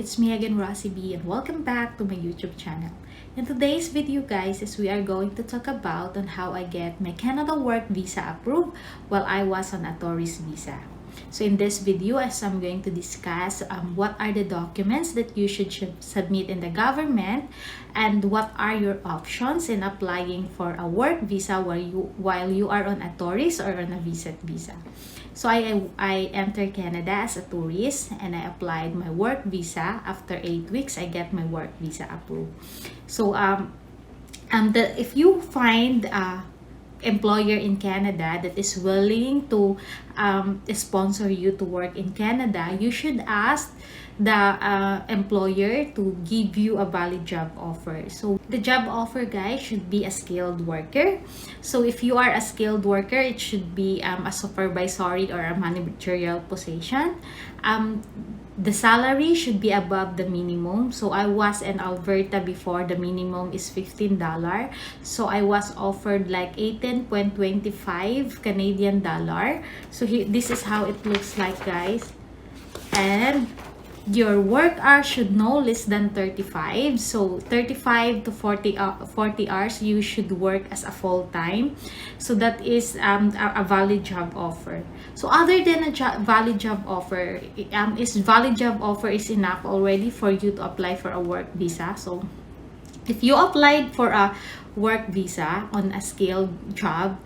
it's me again, Rosie B, and welcome back to my YouTube channel. In today's video, guys, we are going to talk about on how I get my Canada work visa approved while I was on a tourist visa. So in this video, as I'm going to discuss what are the documents that you should submit in the government and what are your options in applying for a work visa while you are on a tourist or on a visit visa. So I entered Canada as a tourist and I applied my work visa. After 8 weeks, I get my work visa approved. So if you find employer in Canada that is willing to sponsor you to work in Canada, you should ask the employer to give you a valid job offer. So the job offer, guys, should be a skilled worker. So if you are a skilled worker, it should be a supervisory or a managerial position. The salary should be above the minimum. So I was in Alberta before, the minimum is $15. So I was offered like 18.25 Canadian dollar. So this is how it looks like, guys. And your work hours should no less than 35. So 35 to 40 hours you should work as a full-time. So that is a valid job offer. So other than a valid job offer, valid job offer is enough already for you to apply for a work visa. So if you applied for a work visa on a skilled job,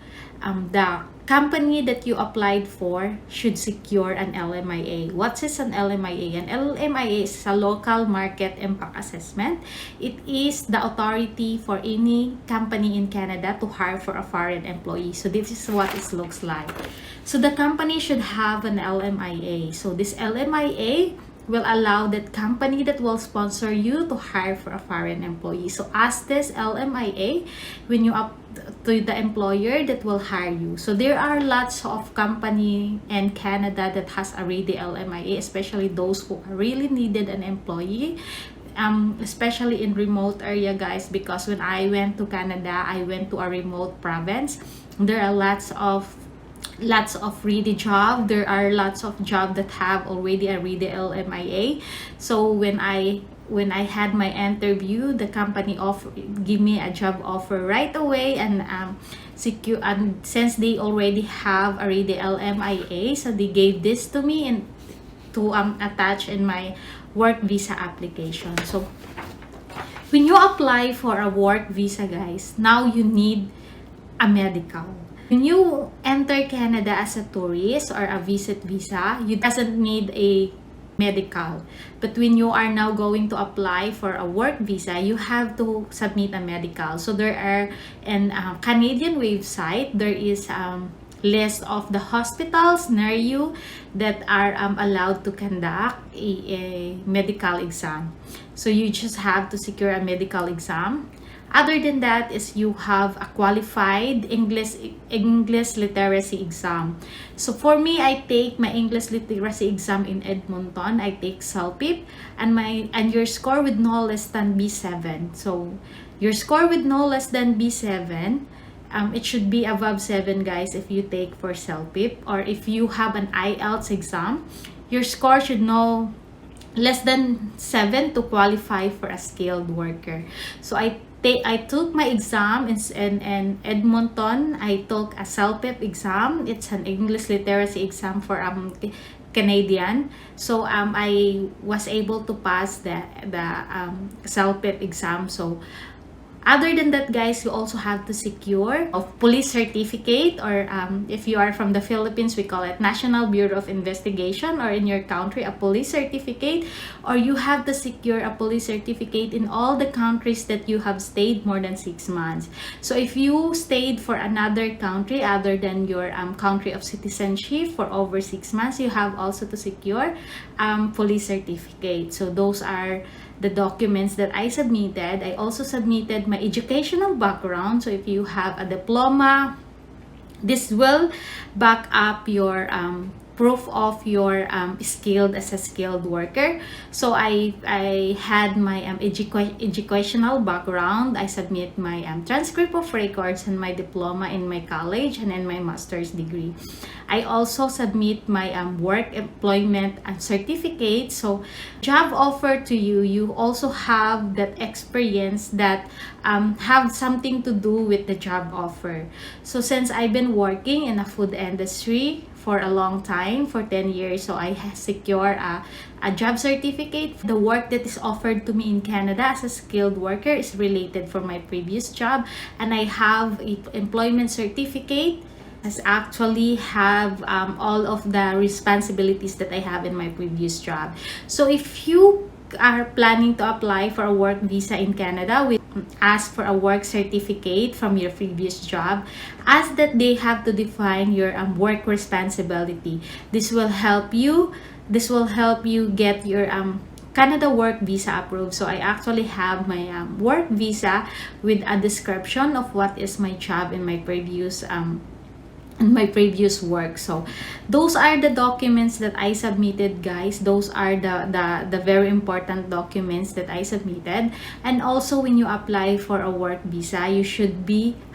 the company that you applied for should secure an LMIA. What is an LMIA? An LMIA is a local market impact assessment. It is the authority for any company in Canada to hire for a foreign employee. So this is what it looks like. So the company should have an LMIA. So this LMIA will allow that company that will sponsor you to hire for a foreign employee. So ask this LMIA when you up to the employer that will hire you. So there are lots of company in Canada that has already LMIA, especially those who really needed an employee. Especially in remote area, guys, because when I went to Canada, I went to a remote province. There are lots of ready job. There are lots of job that have already a ready LMIA. So when I had my interview, the company give me a job offer right away and secure. And since they already have a ready LMIA, so they gave this to me and to attach in my work visa application. So when you apply for a work visa, guys, now you need a medical. When you enter Canada as a tourist or a visit visa, you doesn't need a medical. But when you are now going to apply for a work visa, you have to submit a medical. So there are in Canadian website, there is list of the hospitals near you that are allowed to conduct a medical exam. So you just have to secure a medical exam. Other than that is you have a qualified English literacy exam. So for me, I take my English literacy exam in Edmonton. I take CELPIP and your score with no less than B7. So your score with no less than B7, it should be above 7, guys, if you take for CELPIP. Or if you have an IELTS exam, your score should no less than 7 to qualify for a skilled worker. So I took my exam in Edmonton. I took a CELPIP exam. It's an English literacy exam for Canadian. So I was able to pass the CELPIP exam. So other than that, guys, you also have to secure a police certificate, or if you are from the Philippines, we call it National Bureau of Investigation, or in your country, a police certificate, or you have to secure a police certificate in all the countries that you have stayed more than 6 months. So if you stayed for another country other than your country of citizenship for over 6 months, you have also to secure police certificate. So those are the documents that I submitted. I also submitted my educational background. So if you have a diploma, this will back up your proof of your skilled as a skilled worker. So I had my educational background. I submit my transcript of records and my diploma in my college and in my master's degree. I also submit my work employment and certificate. So job offer to you, you also have that experience that have something to do with the job offer. So since I've been working in a food industry for a long time, for 10 years, so I have secured a job certificate. The work that is offered to me in Canada as a skilled worker is related from my previous job, and I have an employment certificate as actually have all of the responsibilities that I have in my previous job. So if you are planning to apply for a work visa in Canada, we ask for a work certificate from your previous job. Ask that they have to define your work responsibility. This will help you get your Canada work visa approved. So I actually have my work visa with a description of what is my job in my previous work. So those are the documents that I submitted, guys. Those are the very important documents that I submitted. And also, when you apply for a work visa, you should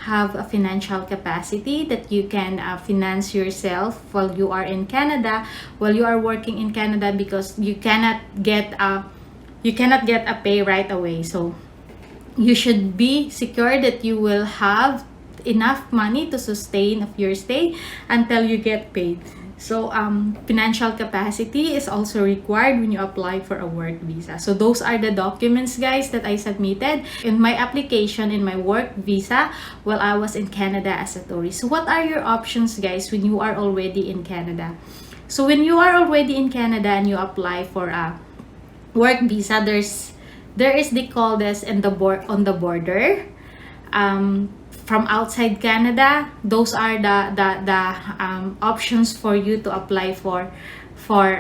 have a financial capacity that you can finance yourself while you are in Canada, while you are working in Canada, because you cannot get a pay right away. So you should be secure that you will have enough money to sustain of your stay until you get paid. So financial capacity is also required when you apply for a work visa. So those are the documents, guys, that I submitted in my application in my work visa while I was in Canada as a tourist. So what are your options, guys, when you are already in Canada? So when you are already in Canada and you apply for a work visa, there is, they call this on the border. From outside Canada, those are the options for you to apply for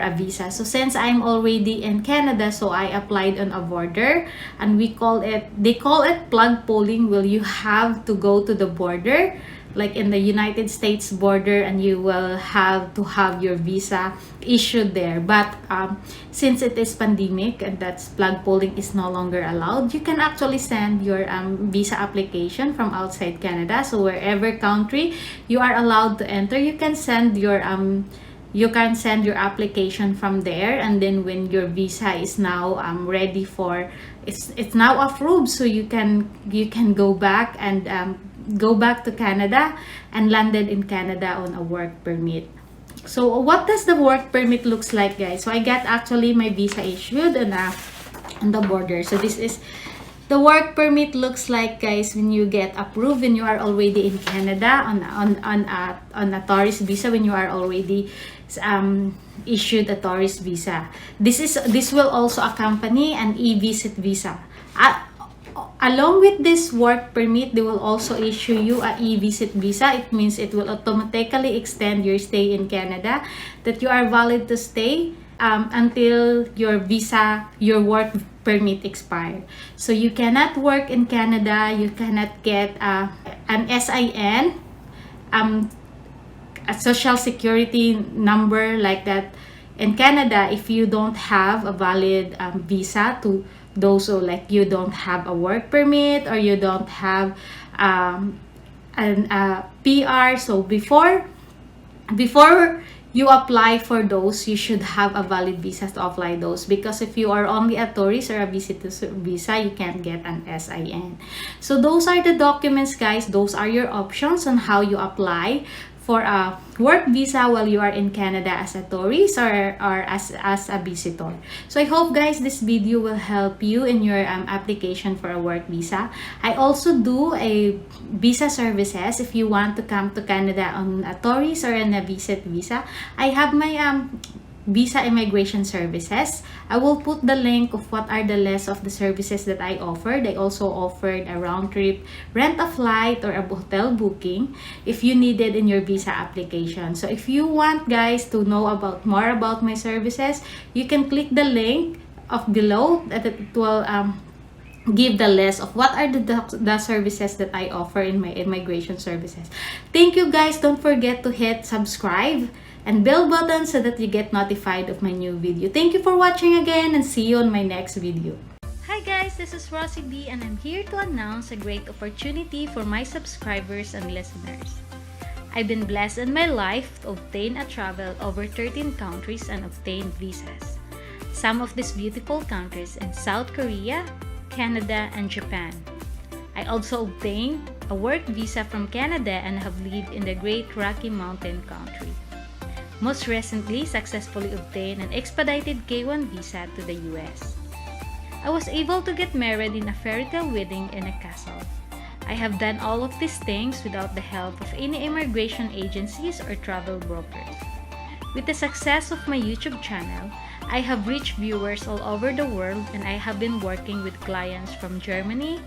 a visa. So since I'm already in Canada, so I applied on a border, and they call it plug polling. Will you have to go to the border, like in the United States border, and you will have to have your visa issued there. But since it is pandemic and that's plug polling is no longer allowed, you can actually send your visa application from outside Canada. So wherever country you are allowed to enter, you can send your application from there. And then when your visa is now ready for, it's now approved, so you can go back and go back to Canada and landed in Canada on a work permit. So what does the work permit looks like, guys? So I got actually my visa issued on the border. So this is the work permit looks like, guys, when you get approved, when you are already in Canada on a tourist visa, when you are already issued a tourist visa. This will also accompany an e-visit visa. Along with this work permit, they will also issue you a e-visit visa. It means it will automatically extend your stay in Canada, that you are valid to stay until your work permit expired. So you cannot work in Canada, you cannot get an SIN, a social security number like that in Canada if you don't have a valid visa to those. So like you don't have a work permit or you don't have an PR. So before you apply for those, you should have a valid visa to apply those, because if you are only a tourist or a visitor visa, you can't get an SIN. So those are the documents, guys. Those are your options on how you apply for a work visa while you are in Canada as a tourist or as a visitor. So I hope, guys, this video will help you in your application for a work visa. I also do a visa services if you want to come to Canada on a tourist or on a visit visa. I have my visa immigration services. I will put the link of what are the list of the services that I offered. I also offered a round trip, rent a flight, or a hotel booking if you need it in your visa application. So if you want, guys, to know more about my services, you can click the link of below that it will give the list of what are the services that I offer in my immigration services. Thank you, guys. Don't forget to hit subscribe and bell button so that you get notified of my new video. Thank you for watching again and see you on my next video. Hi guys, this is Rosie B and I'm here to announce a great opportunity for my subscribers and listeners. I've been blessed in my life to obtain a travel over 13 countries and obtain visas. Some of these beautiful countries in South Korea, Canada, and Japan. I also obtained a work visa from Canada and have lived in the Great Rocky Mountain country. Most recently, successfully obtained an expedited K1 visa to the US. I was able to get married in a fairy tale wedding in a castle. I have done all of these things without the help of any immigration agencies or travel brokers. With the success of my YouTube channel, I have reached viewers all over the world and I have been working with clients from Germany,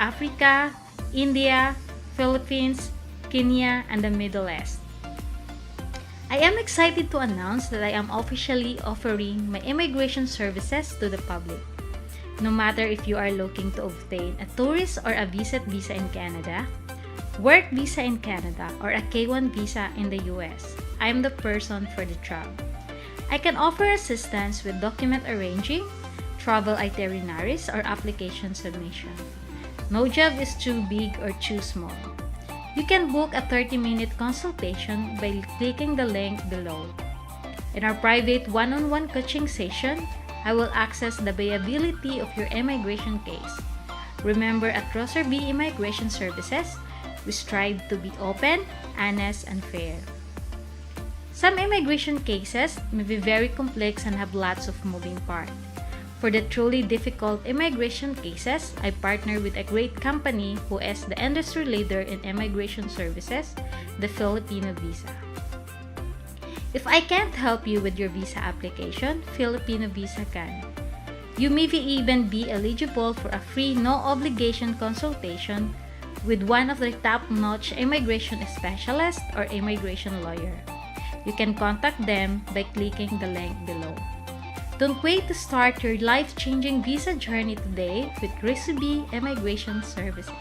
Africa, India, Philippines, Kenya, and the Middle East. I am excited to announce that I am officially offering my immigration services to the public. No matter if you are looking to obtain a tourist or a visit visa in Canada, work visa in Canada, or a K1 visa in the US, I am the person for the job. I can offer assistance with document arranging, travel itineraries, or application submission. No job is too big or too small. You can book a 30-minute consultation by clicking the link below. In our private one-on-one coaching session, I will assess the viability of your immigration case. Remember, at Roser B Immigration Services, we strive to be open, honest, and fair. Some immigration cases may be very complex and have lots of moving parts. For the truly difficult immigration cases, I partner with a great company who is the industry leader in immigration services, the Filipino Visa. If I can't help you with your visa application, Filipino Visa can. You may even be eligible for a free no-obligation consultation with one of the top-notch immigration specialists or immigration lawyer. You can contact them by clicking the link below. Don't wait to start your life-changing visa journey today with Rosie B Immigration Services.